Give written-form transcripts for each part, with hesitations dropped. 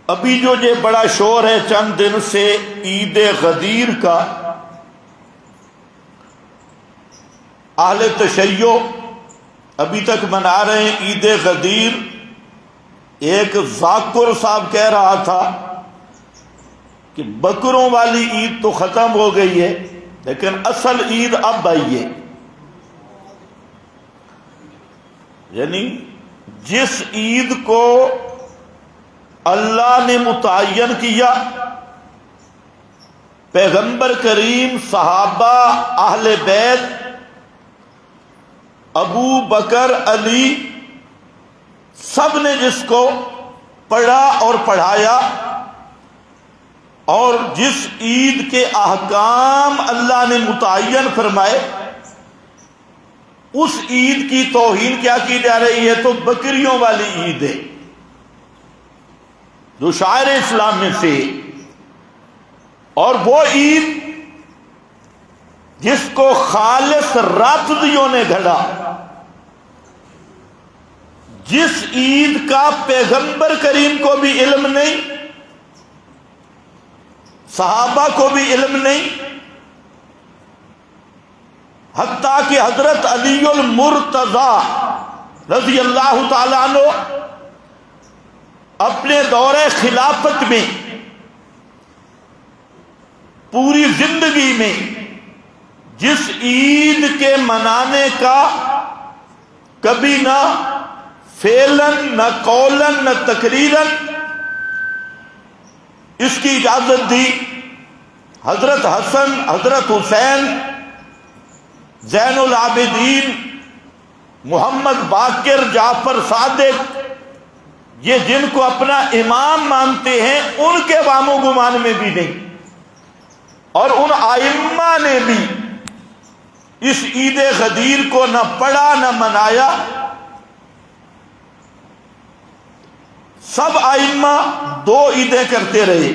ابھی جو یہ بڑا شور ہے چند دن سے عید غدیر کا، اہل تشیع ابھی تک منا رہے ہیں عید غدیر۔ ایک ذاکر صاحب کہہ رہا تھا کہ بکروں والی عید تو ختم ہو گئی ہے لیکن اصل عید اب آئی ہے، یعنی جس عید کو اللہ نے متعین کیا، پیغمبر کریم، صحابہ، اہل بیت، ابو بکر، علی، سب نے جس کو پڑھا اور پڑھایا، اور جس عید کے احکام اللہ نے متعین فرمائے، اس عید کی توہین کیا کی جا رہی ہے؟ تو بکریوں والی عید ہے جو شاعر اسلام میں سے، اور وہ عید جس کو خالص رافضیوں نے گھڑا، جس عید کا پیغمبر کریم کو بھی علم نہیں، صحابہ کو بھی علم نہیں، حتیٰ کہ حضرت علی المرتضی رضی اللہ تعالیٰ عنہ اپنے دور خلافت میں پوری زندگی میں جس عید کے منانے کا کبھی نہ فعلاً نہ قولاً نہ تقریراً اس کی اجازت دی، حضرت حسن، حضرت حسین، زین العابدین، محمد باقر، جعفر صادق، یہ جن کو اپنا امام مانتے ہیں، ان کے وام و گمان میں بھی نہیں، اور ان ائمہ نے بھی اس عید غدیر کو نہ پڑھا نہ منایا۔ سب ائمہ دو عیدیں کرتے رہے،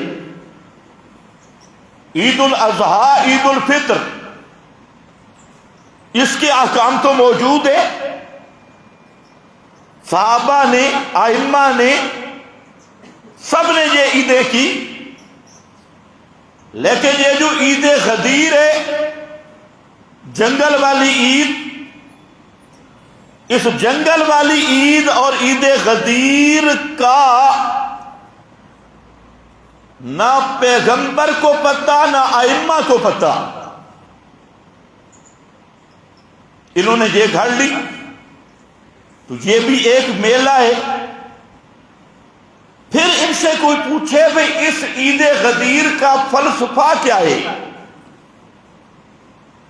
عید الاضحیٰ، عید الفطر، اس کے احکام تو موجود ہے، صحابہ نے، ائمہ نے، سب نے یہ عیدیں کی، لیکن یہ جو عید غدیر ہے، جنگل والی عید، اس جنگل والی عید اور عید غدیر کا نہ پیغمبر کو پتہ نہ ائمہ کو پتہ، انہوں نے یہ گھڑ لی۔ تو یہ بھی ایک میلہ ہے۔ پھر ان سے کوئی پوچھے بھئی اس عید غدیر کا فلسفہ کیا ہے،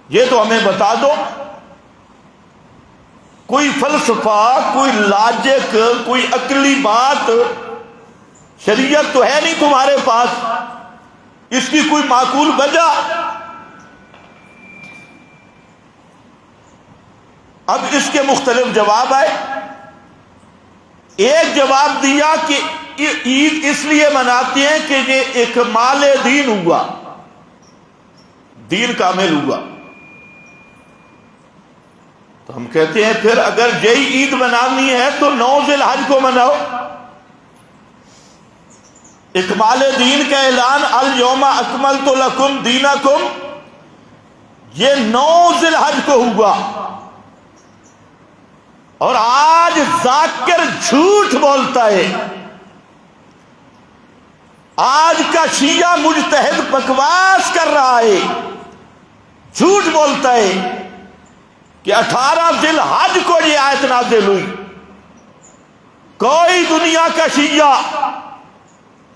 یہ تو ہمیں بتا دو، کوئی فلسفہ، کوئی لاجک، کوئی عقلی بات، شریعت تو ہے نہیں تمہارے پاس، اس کی کوئی معقول وجہ۔ اب اس کے مختلف جواب آئے۔ ایک جواب دیا کہ عید اس لیے مناتے ہیں کہ یہ اکمال دین ہوا، دین کامل ہوا۔ تو ہم کہتے ہیں پھر اگر یہی عید منانی ہے تو 9 ذی الحج کو مناؤ، اکمال دین کا اعلان، الیوم اکملت لکم دینکم، یہ 9 ذی الحج کو ہوا، اور آج ذاکر جھوٹ بولتا ہے، آج کا شیعہ مجتہد بکواس کر رہا ہے، جھوٹ بولتا ہے کہ 18 ذی الحج کو یہ آیت نازل ہوئی۔ کوئی دنیا کا شیعہ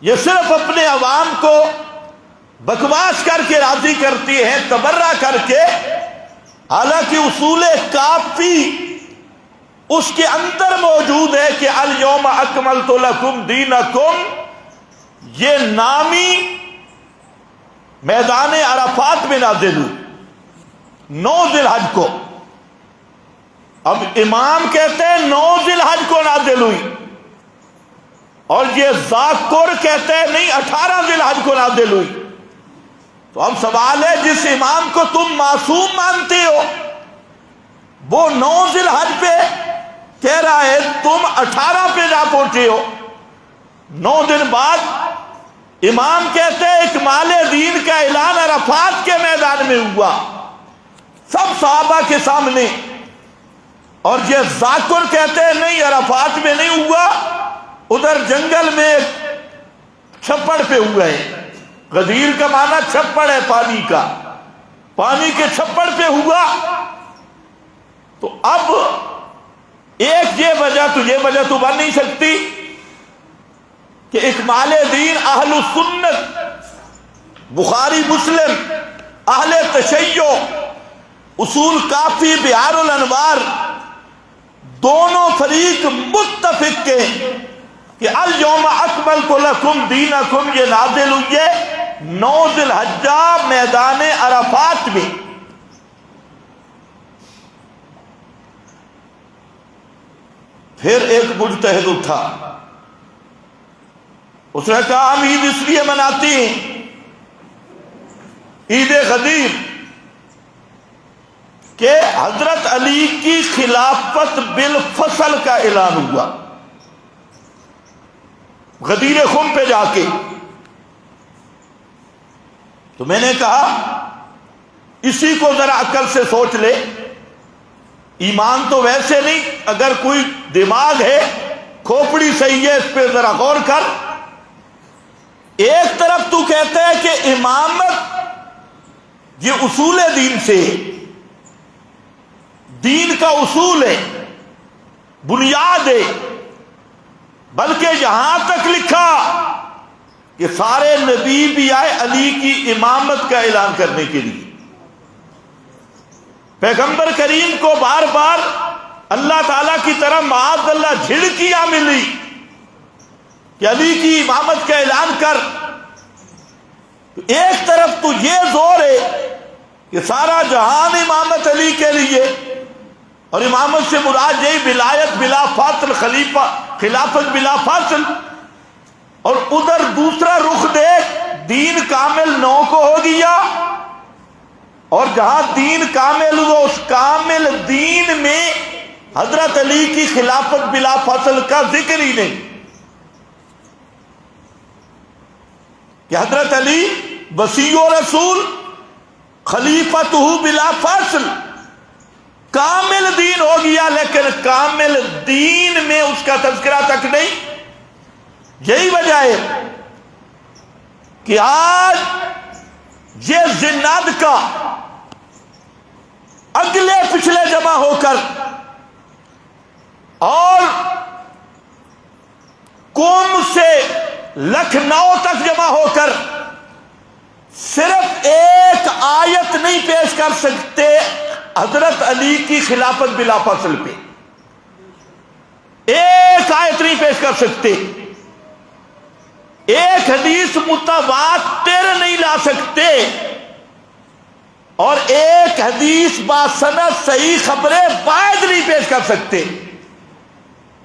یہ صرف اپنے عوام کو بکواس کر کے راضی کرتی ہے، تبرہ کر کے، حالانکہ اصول کافی اس کے اندر موجود ہے کہ الیوم اکملت لکم دینکم، یہ نامی میدان عرفات میں نازل ہوئی 9 ذی الحج کو۔ اب امام کہتے ہیں 9 ذی الحج کو نازل ہوئی، اور یہ ذاکر کہتے ہیں نہیں 18 ذی الحج کو نازل ہوئی۔ تو اب سوال ہے، جس امام کو تم معصوم مانتے ہو وہ 9 ذی الحج پہ کہہ رہا ہے، تم 18 پہ جا پہنچے ہو، 9 دن بعد امام کہتے ہیں اکمال دین کا اعلان عرفات کے میدان میں ہوا، سب صحابہ کے سامنے. اور یہ ذاکر کہتے ہیں نہیں، عرفات میں نہیں ہوا، ادھر جنگل میں چھپڑ پہ ہوا ہے. غدیر کا معنی چھپڑ ہے، پانی کا، پانی کے چھپڑ پہ ہوا. تو اب ایک یہ وجہ تو بن نہیں سکتی کہ اکمال دین اہل السنت، بخاری مسلم، اہل تشیع، اصول کافی، بحار الانوار، دونوں فریق متفق کے کہ الیوم اکملت لکم دینکم یہ نازل ہوئی ہے 9 ذی الحجہ میدان عرفات میں. پھر ایک مجتہد اٹھا، اس نے کہا ہم عید اس لیے مناتے ہیں، عید غدیر، کہ حضرت علی کی خلافت بالفصل کا اعلان ہوا غدیر خم پہ جا کے. تو میں نے کہا اسی کو ذرا عقل سے سوچ لے، ایمان تو ویسے نہیں، اگر کوئی دماغ ہے، کھوپڑی صحیح ہے، اس پہ ذرا غور کر. ایک طرف تو کہتا ہے کہ امامت یہ اصول دین سے ہے، دین کا اصول ہے، بنیاد ہے، بلکہ یہاں تک لکھا کہ سارے نبی بھی آئے علی کی امامت کا اعلان کرنے کے لیے. پیغمبر کریم کو بار بار اللہ تعالیٰ کی طرف معاذ اللہ جھڑکیاں ملی کہ علی کی امامت کا اعلان کر. تو ایک طرف تو یہ زور ہے کہ سارا جہان امامت علی کے لیے، اور امامت سے مراد یہی ولایت بلا فاصل، خلافت بلا فاصل. اور ادھر دوسرا رخ دیکھ، دین کامل 9 کو ہو گیا، اور جہاں دین کامل ہوا اس کامل دین میں حضرت علی کی خلافت بلا فاصل کا ذکر ہی نہیں کہ حضرت علی وصی و رسول، خلیفتہ بلا فاصل، کامل دین ہو گیا، لیکن کامل دین میں اس کا تذکرہ تک نہیں. یہی وجہ ہے کہ آج یہ زناد کا اگلے پچھلے جمع ہو کر اور قوم سے لکھنؤ تک جمع ہو کر صرف ایک آیت نہیں پیش کر سکتے حضرت علی کی خلافت بلا فاصل پہ. ایک آیت نہیں پیش کر سکتے، ایک حدیث متواتر نہیں لا سکتے، اور ایک حدیث باسند صحیح خبریں واحد نہیں پیش کر سکتے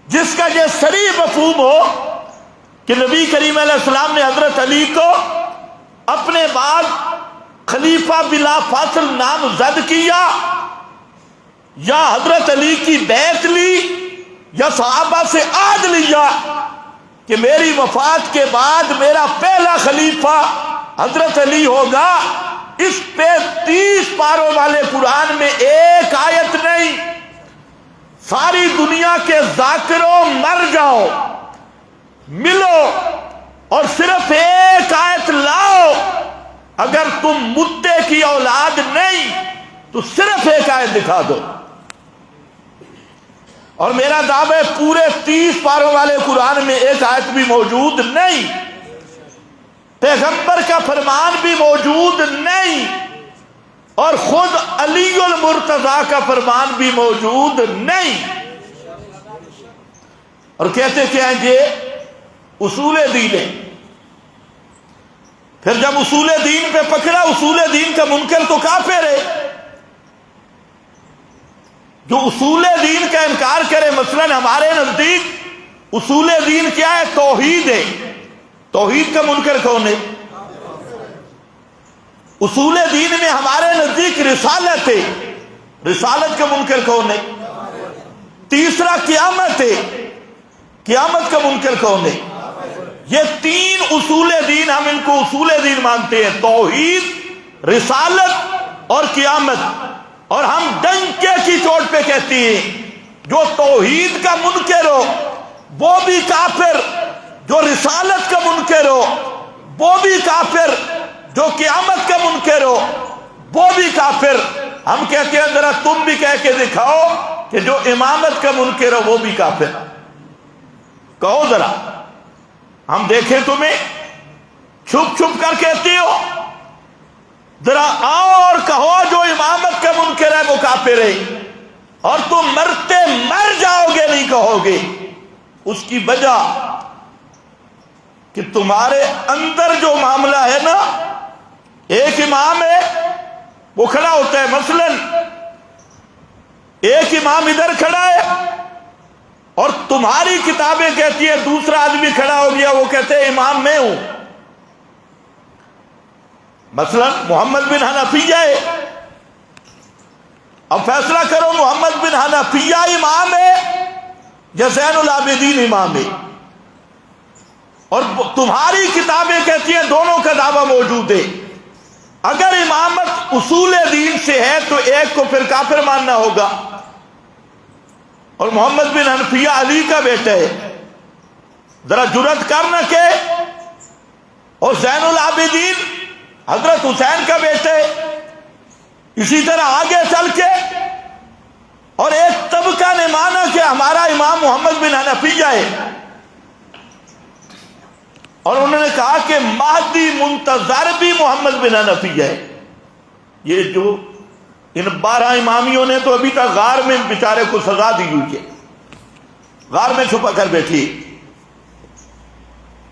جس کا یہ صریح مفہوم ہو کہ نبی کریم علیہ السلام نے حضرت علی کو اپنے بعد خلیفہ بلا فاصل نامزد کیا، یا حضرت علی کی بیعت لی، یا صحابہ سے عہد لیا کہ میری وفات کے بعد میرا پہلا خلیفہ حضرت علی ہوگا. اس پہ 30 پاروں والے قرآن میں ایک آیت نہیں. ساری دنیا کے ذاکروں مر جاؤ، ملو، اور صرف ایک آیت لاؤ. اگر تم مدعے کی اولاد نہیں تو صرف ایک آیت دکھا دو. اور میرا دعویٰ ہے پورے 30 پاروں والے قرآن میں ایک آیت بھی موجود نہیں، پیغمبر کا فرمان بھی موجود نہیں، اور خود علی المرتضیٰ کا فرمان بھی موجود نہیں. اور کہتے کیا ہیں یہ اصول دین ہے. پھر جب اصول دین پہ پکڑا، اصول دین کا منکر تو کافر ہے. جو اصول دین کا انکار کرے، مثلا ہمارے نزدیک اصول دین کیا ہے؟ توحید ہے. توحید کا منکر کون ہے؟ اصول دین میں ہمارے نزدیک رسالت ہے. رسالت کا منکر کون ہے؟ تیسرا قیامت ہے. قیامت کا منکر کون ہے؟ یہ تین اصول دین، ہم ان کو اصول دین مانتے ہیں: توحید، رسالت اور قیامت۔ اور ہم ڈنکے کی چوٹ پہ کہتے ہیں جو توحید کا منکر ہو وہ بھی کافر، جو رسالت کا منکر ہو وہ بھی کافر، جو قیامت کا منکر ہو وہ بھی کافر۔ ہم کہتے ہیں ذرا تم بھی کہہ کے دکھاؤ کہ جو امامت کا منکر ہو وہ بھی کافر، کہو ذرا، ہم دیکھیں تمہیں، چھپ چھپ کر کہتے ہو، ذرا آؤ اور کہو جو امامت کا منکر ہے وہ کافر ہے، اور تم مرتے مر جاؤ گے نہیں کہو گے۔ اس کی وجہ کہ تمہارے اندر جو معاملہ ہے نا، ایک امام ہے وہ کھڑا ہوتا ہے، مثلا ایک امام ادھر کھڑا ہے اور تمہاری کتابیں کہتی ہے، دوسرا آدمی کھڑا ہو گیا وہ کہتے ہیں امام میں ہوں، مثلا محمد بن حنفیہ ہے، اب فیصلہ کرو محمد بن حنفیہ امام ہے یا زین العابدین امام ہے؟ اور تمہاری کتابیں کہتی ہیں دونوں کا دعویٰ موجود ہے۔ اگر امامت اصول دین سے ہے تو ایک کو پھر کافر ماننا ہوگا، اور محمد بن حنفیہ علی کا بیٹا ہے، ذرا جرأت کر نہ کہ، اور زین العابدین حضرت حسین کا بیٹا ہے، اسی طرح آگے چل کے، اور ایک طبقہ نے مانا کہ ہمارا امام محمد بن حنفیہ ہے، اور انہوں نے کہا کہ مہدی منتظر بھی محمد بن حنفیہ ہے۔ یہ جو ان 12 امامیوں نے تو ابھی تک غار میں بیچارے کو سزا دی ہوئی ہے، غار میں چھپا کر بیٹھی۔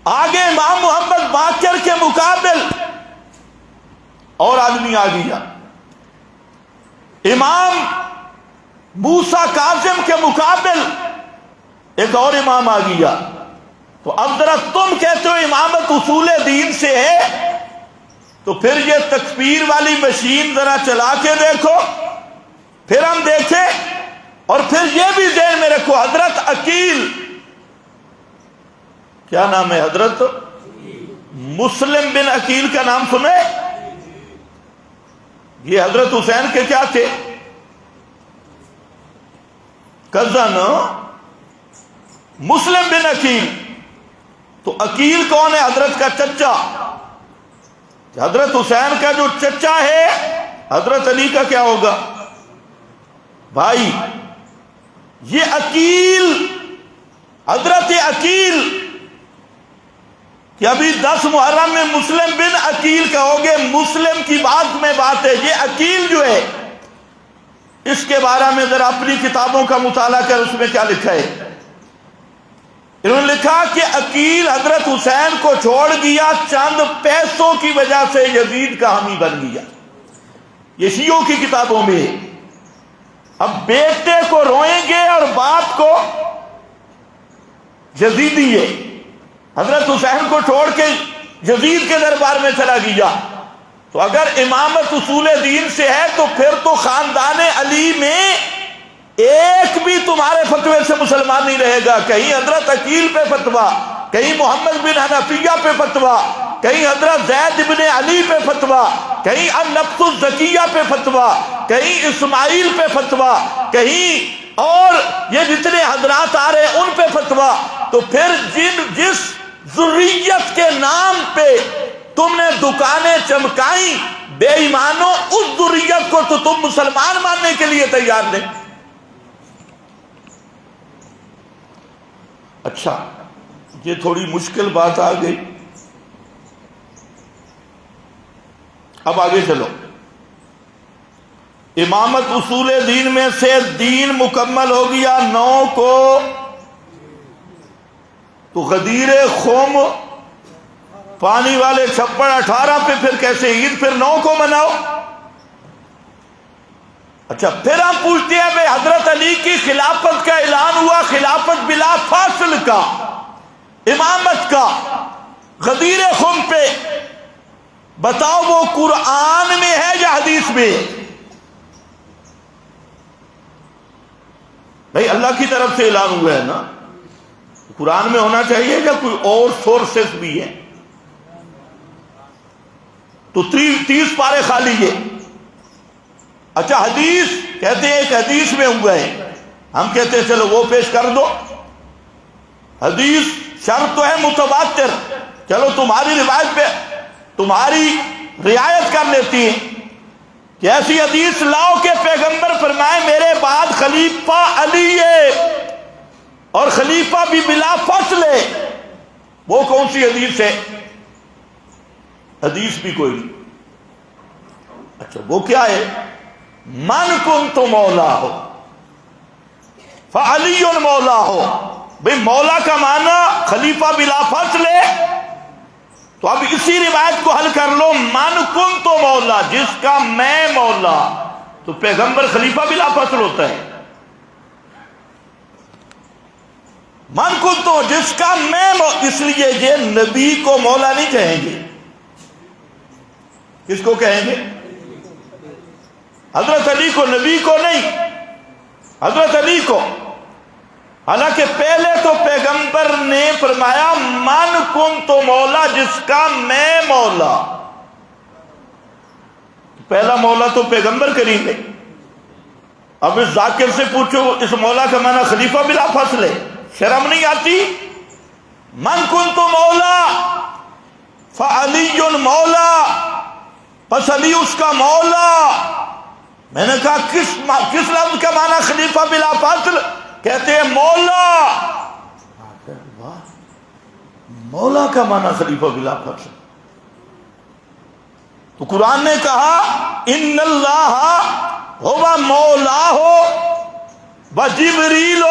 آگے امام محمد باقر کے مقابل اور آدمی آ گیا، امام موسیٰ کاظم کے مقابل ایک اور امام آ گیا۔ تو اب ذرا تم کہتے ہو امامت اصول دین سے ہے، تو پھر یہ تکفیر والی مشین ذرا چلا کے دیکھو، پھر ہم دیکھیں، اور پھر یہ بھی ذہن میں رکھو، حضرت عقیل، کیا نام ہے حضرت مسلم بن عقیل کا نام سنے؟ یہ حضرت حسین کے کیا تھے؟ کزن مسلم بن عقیل۔ تو عقیل کون ہے؟ حضرت کا چچا، حضرت حسین کا جو چچا ہے حضرت علی کا کیا ہوگا؟ بھائی۔ یہ عقیل، حضرت عقیل، کہ ابھی 10 محرم میں مسلم بن عقیل کہو گے، مسلم کی بات میں بات ہے، یہ عقیل جو ہے اس کے بارے میں ذرا اپنی کتابوں کا مطالعہ کر، اس میں کیا لکھا ہے؟ انہوں نے لکھا کہ عقیل حضرت حسین کو چھوڑ گیا، چند پیسوں کی وجہ سے یزید کا حامی بن گیا، یہ شیعوں کی کتابوں میں ہے۔ اب بیٹے کو روئیں گے اور باپ کو یزیدی ہے، حضرت حسین کو چھوڑ کے یزید کے دربار میں چلا گیا۔ تو اگر امامت اصول دین سے ہے تو پھر تو خاندان علی میں ایک بھی تمہارے فتوے سے مسلمان نہیں رہے گا، کہیں حضرت عقیل پہ فتویٰ، کہیں محمد بن حنفیہ پہ فتویٰ، کہیں حضرت زید بن علی پہ فتویٰ، کہیں النفس الزکیہ پہ فتویٰ، کہیں اسماعیل پہ فتویٰ، کہیں اور یہ جتنے حضرات آ رہے ہیں ان پہ فتویٰ۔ تو پھر جس ذریت کے نام پہ تم نے دکانیں چمکائیں، بے ایمانوں، اس ذریت کو تو تم مسلمان ماننے کے لیے تیار نہیں۔ اچھا، یہ تھوڑی مشکل بات آ گئی، اب آگے چلو۔ امامت اصول دین میں سے دین مکمل ہو گیا 9 کو، تو غدیر خم، پانی والے چھپڑ 18 پہ پھر کیسے عید پھر 9 کو مناؤ؟ اچھا، پھر ہم پوچھتے ہیں بھئی حضرت علی کی خلافت کا اعلان ہوا، خلافت بلا فاصل کا، امامت کا، غدیر خم پہ، بتاؤ وہ قرآن میں ہے یا حدیث میں؟ بھئی اللہ کی طرف سے اعلان ہوا ہے نا، قرآن میں ہونا چاہیے یا کوئی اور سورسز بھی ہیں؟ تو 30 پارے خالی ہے۔ اچھا حدیث کہتے ہیں ایک حدیث میں ہوا ہے، ہم کہتے ہیں چلو وہ پیش کر دو۔ حدیث شرط تو ہے متواتر، چلو تمہاری روایت پہ تمہاری رعایت کر لیتی ہے کہ ایسی حدیث لاؤ کہ پیغمبر فرمائے میرے بعد خلیفہ علی ہے اور خلیفہ بھی بلا فصل ہے۔ وہ کون سی حدیث ہے؟ حدیث بھی کوئی نہیں۔ اچھا وہ کیا ہے؟ من کنت مولا ہو فعلی مولا ہو۔ بھئی مولا کا معنی خلیفہ بلا فصل ہے، تو اب اسی روایت کو حل کر لو، من کنت مولا، جس کا میں مولا، تو پیغمبر خلیفہ بلا فصل ہوتا ہے۔ من کنت، جس کا میں اس لیے یہ نبی کو مولا نہیں کہیں گے، کس کو کہیں گے؟ حضرت علی کو، نبی کو نہیں، حضرت علی کو۔ حالانکہ پہلے تو پیغمبر نے فرمایا من کنت مولا، جس کا میں مولا۔ پہلا مولا تو پیغمبر کریم ہے۔ اب اس ذاکر سے پوچھو اس مولا کا معنی خلیفہ بلا فصل ہے، شرم نہیں آتی؟ من کنت مولا فعلی مولا، پس علی اس کا مولا۔ میں نے کہا کس لفظ کا معنی خلیفہ بلا فصل؟ کہتے ہیں مولا۔ مولا کا معنی خلیفہ بلا فصل۔ تو قرآن نے کہا ان اللہ ہوا مولا ہو وجبریل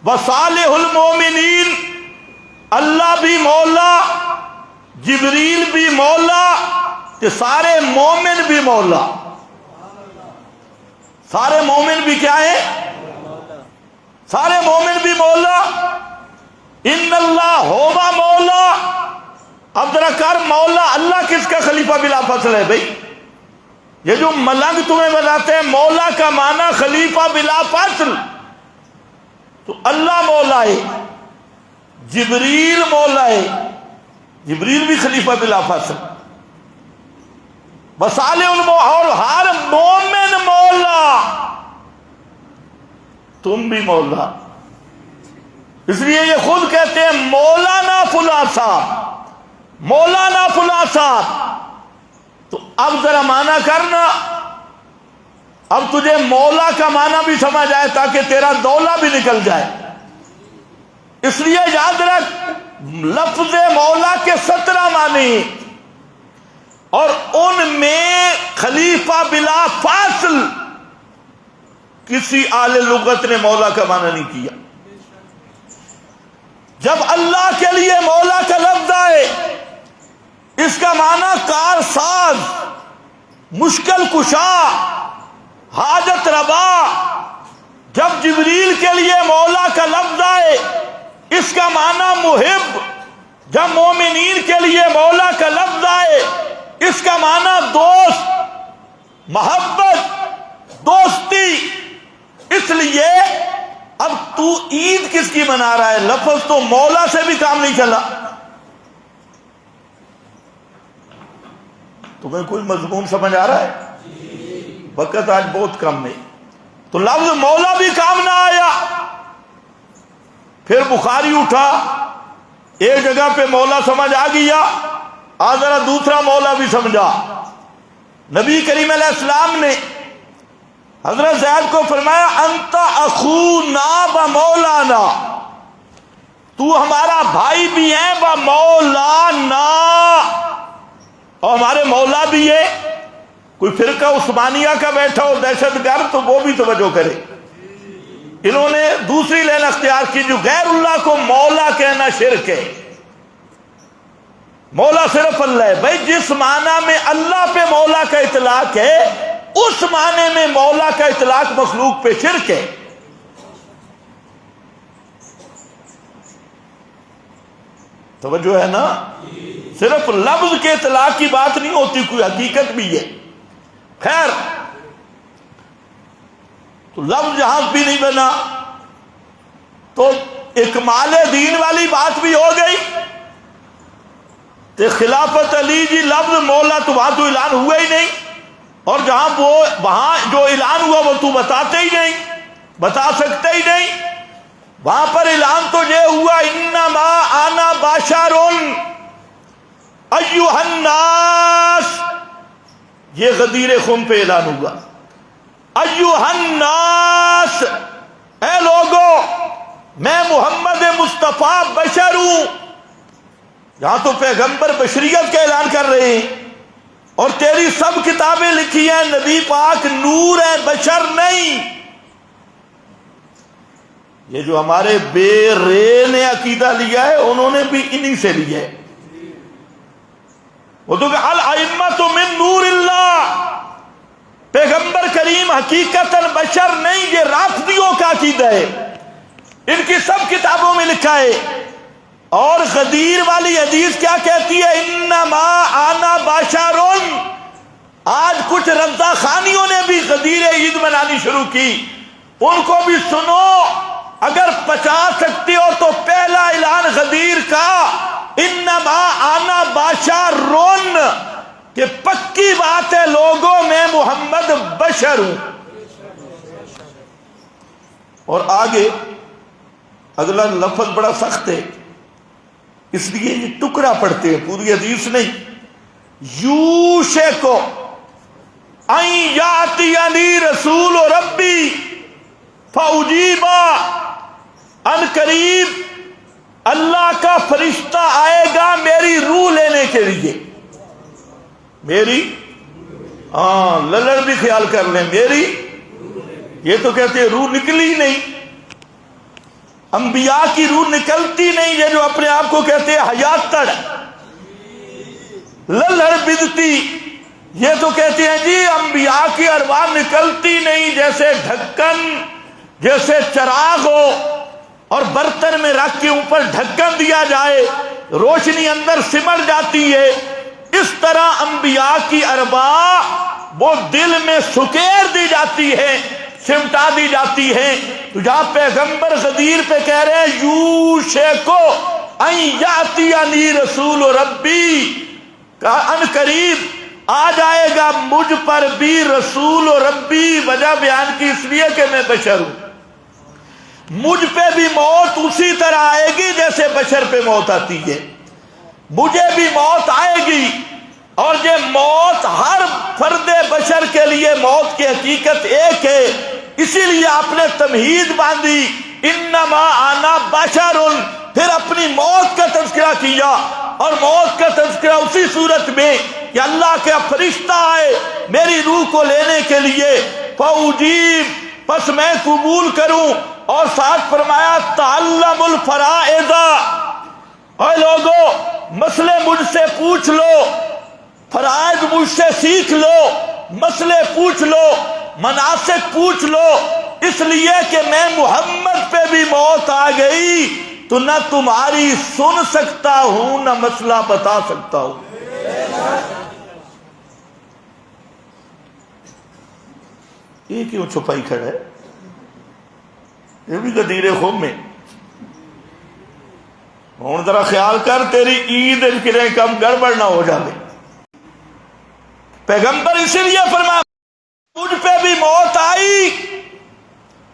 وصالح المومنین، اللہ بھی مولا، جبریل بھی مولا، کہ سارے مومن بھی مولا۔ سارے مومن بھی کیا ہے؟ سارے مومن بھی مولا۔ ان اللہ ہوگا مولا۔ اب ذرا کر مولا اللہ کس کا خلیفہ بلا فصل ہے؟ بھائی یہ جو ملنگ تمہیں بتاتے ہیں مولا کا معنی خلیفہ بلا فصل، تو اللہ مولا ہے، جبریل مولا ہے، جبریل بھی خلیفہ بلا فصل، بصالح اور ہر مومن مولا، تم بھی مولا۔ اس لیے یہ خود کہتے ہیں مولانا فلاں صاحب، مولانا فلاں صاحب۔ تو اب ذرا معنی کرنا، اب تجھے مولا کا معنی بھی سمجھ آئے تاکہ تیرا دولا بھی نکل جائے۔ اس لیے یاد رکھ لفظ مولا کے 17 معنی، اور ان میں خلیفہ بلا فاصل کسی اہل لغت نے مولا کا معنی نہیں کیا۔ جب اللہ کے لیے مولا کا لفظ آئے، اس کا معنی کار ساز، مشکل کشا، حاجت روا۔ جب جبریل کے لیے مولا کا لفظ آئے، اس کا معنی محب۔ جب مومنین کے لیے مولا کا لفظ آئے، اس کا معنی دوست، محبت، دوستی۔ اس لیے اب تو عید کس کی منا رہا ہے؟ لفظ تو مولا سے بھی کام نہیں چلا۔ تمہیں کوئی مضمون سمجھ آ رہا ہے؟ وقت آج بہت کم ہے، تو لفظ مولا بھی کام نہ آیا۔ پھر بخاری اٹھا، ایک جگہ پہ مولا سمجھ آ گیا، آج ذرا دوسرا مولا بھی سمجھا۔ نبی کریم علیہ السلام نے حضرت زید کو فرمایا انت اخونا و مولانا، تو ہمارا بھائی بھی ہے و مولانا، اور ہمارے مولا بھی ہے۔ کوئی فرقہ عثمانیہ کا بیٹھا ہو دہشت گرد تو وہ بھی توجہ کرے۔ انہوں نے دوسری لین اختیار کی، جو غیر اللہ کو مولا کہنا شرک ہے۔ مولا صرف اللہ ہے۔ بھائی جس معنی میں اللہ پہ مولا کا اطلاق ہے، اس معنی میں مولا کا اطلاق مخلوق پہ شرک ہے۔ توجہ ہے نا؟ صرف لفظ کے اطلاق کی بات نہیں ہوتی، کوئی حقیقت بھی ہے۔ خیر، تو لفظ جہاں بھی نہیں بنا، تو اکمال دین والی بات بھی ہو گئی. تو خلافت علی جی لفظ مولا تو وہاں تو اعلان ہوا ہی نہیں, اور جہاں وہ وہاں جو اعلان ہوا وہ تو بتاتے ہی نہیں, بتا سکتے ہی نہیں. وہاں پر اعلان تو یہ ہوا انما انا بشر ایھا الناس, یہ غدیر خم پہ اعلان ہوا. ایھا الناس, اے لوگو میں محمد مصطفیٰ بشر ہوں. یہاں تو پیغمبر بشریت کا اعلان کر رہے ہیں, اور تیری سب کتابیں لکھی ہیں نبی پاک نور ہے, بشر نہیں. یہ جو ہمارے بے رے نے عقیدہ لیا ہے انہوں نے بھی انہی سے لیا ہے. وہ تو کہ الائمۃ من نور اللہ, پیغمبر کریم حقیقتاً بشر نہیں, یہ رافضیوں کا عقیدہ ہے, ان کی سب کتابوں میں لکھا ہے. اور غدیر والی حدیث کیا کہتی ہے؟ انما انا بشر. آج کچھ رضا خانیوں نے بھی غدیر عید منانی شروع کی, ان کو بھی سنو. اگر بچا سکتے ہو تو پہلا اعلان غدیر کا انما انا بشر, کہ پکی بات ہے لوگوں میں محمد بشر ہوں. اور آگے اگلا لفظ بڑا سخت ہے, اس لیے یہ ٹکڑا پڑھتے ہیں, پوری حدیث نہیں. یوشک ان یاتینی رسول ربی فاجیبا, ان قریب اللہ کا فرشتہ آئے گا میری روح لینے کے لیے. میری للڑ بھی خیال کر لیں, میری, یہ تو کہتے ہیں روح نکلی نہیں, انبیاء کی روح نکلتی نہیں. یہ جو اپنے آپ کو کہتے ہیں حیاتڑ, للڑ بدتی, یہ تو کہتے ہیں جی انبیاء کی ارواح نکلتی نہیں. جیسے ڈھکن, جیسے چراغ ہو اور برتن میں رکھ کے اوپر ڈھکن دیا جائے, روشنی اندر سمٹ جاتی ہے, اس طرح انبیاء کی ارواح وہ دل میں سکیر دی جاتی ہے, سمٹا دی جاتی ہے. تو جہاں پیغمبر غدیر پہ کہہ رہے ہیں یوشک ان یاتینی رسول ربی, ان قریب آ جائے گا مجھ پر بھی رسول ربی. وجہ بیان کی اس لیے کہ میں بشر ہوں, مجھ پہ بھی موت اسی طرح آئے گی جیسے بشر پہ موت آتی ہے. مجھے بھی موت آئے گی, اور یہ موت ہر فرد بشر کے لیے موت کی حقیقت ایک ہے. اسی لیے آپ نے تمہید باندھی انما انا بشر, پھر اپنی موت کا تذکرہ کیا, اور موت کا تذکرہ اسی صورت میں کہ اللہ کا فرشتہ آئے میری روح کو لینے کے لیے. فاجیب, پس میں قبول کروں. اور ساتھ فرمایا تعلم الفرائض, اے لوگو مسئلے مجھ سے پوچھ لو, فرائض مجھ سے سیکھ لو, مسئلے پوچھ لو, مناسک پوچھ لو, اس لیے کہ میں محمد پہ بھی موت آ گئی تو نہ تمہاری سن سکتا ہوں نہ مسئلہ بتا سکتا ہوں. یہ کیوں چھپائی کھڑا ہے؟ یہ بھی غدیر خم میں. ہوں ذرا خیال کر, تیری عید کرے کم گڑبڑ نہ ہو جائے. پیغمبر اسی لیے فرمایا مجھ پہ بھی موت آئی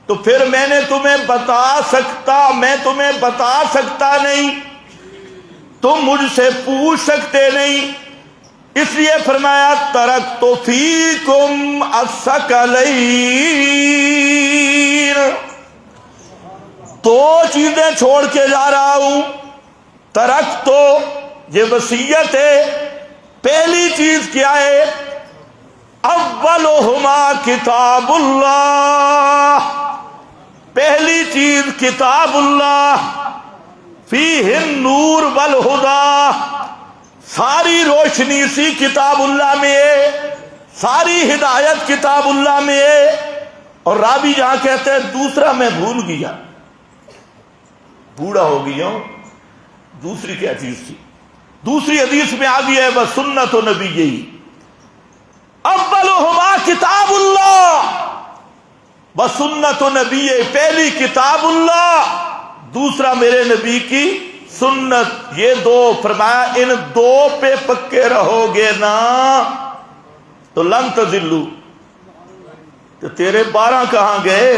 تو پھر میں تمہیں بتا سکتا نہیں, تم مجھ سے پوچھ سکتے نہیں. اس لیے فرمایا ترکت فیکم الثقلین, دو چیزیں چھوڑ کے جا رہا ہوں. ترکت تو یہ وصیت ہے. پہلی چیز کیا ہے؟ اولہما کتاب اللہ, پہلی چیز کتاب اللہ, فیہ النور والہدی, ساری روشنی سی کتاب اللہ میں ہے, ساری ہدایت کتاب اللہ میں ہے. اور رابی جہاں کہتے ہیں دوسرا میں بھول گیا, بوڑھا ہو گیا ہوں. دوسری کیا چیز تھی؟ دوسری حدیث میں آ گیا ہے بسنت و نبی, یہی اولہما کتاب اللہ بسنت و نبی, پہلی کتاب اللہ, دوسرا میرے نبی کی سنت، یہ دو فرمایا ان دو پہ پکے رہو گے نا تو لن تضلوا، تو تیرے 12 کہاں گئے؟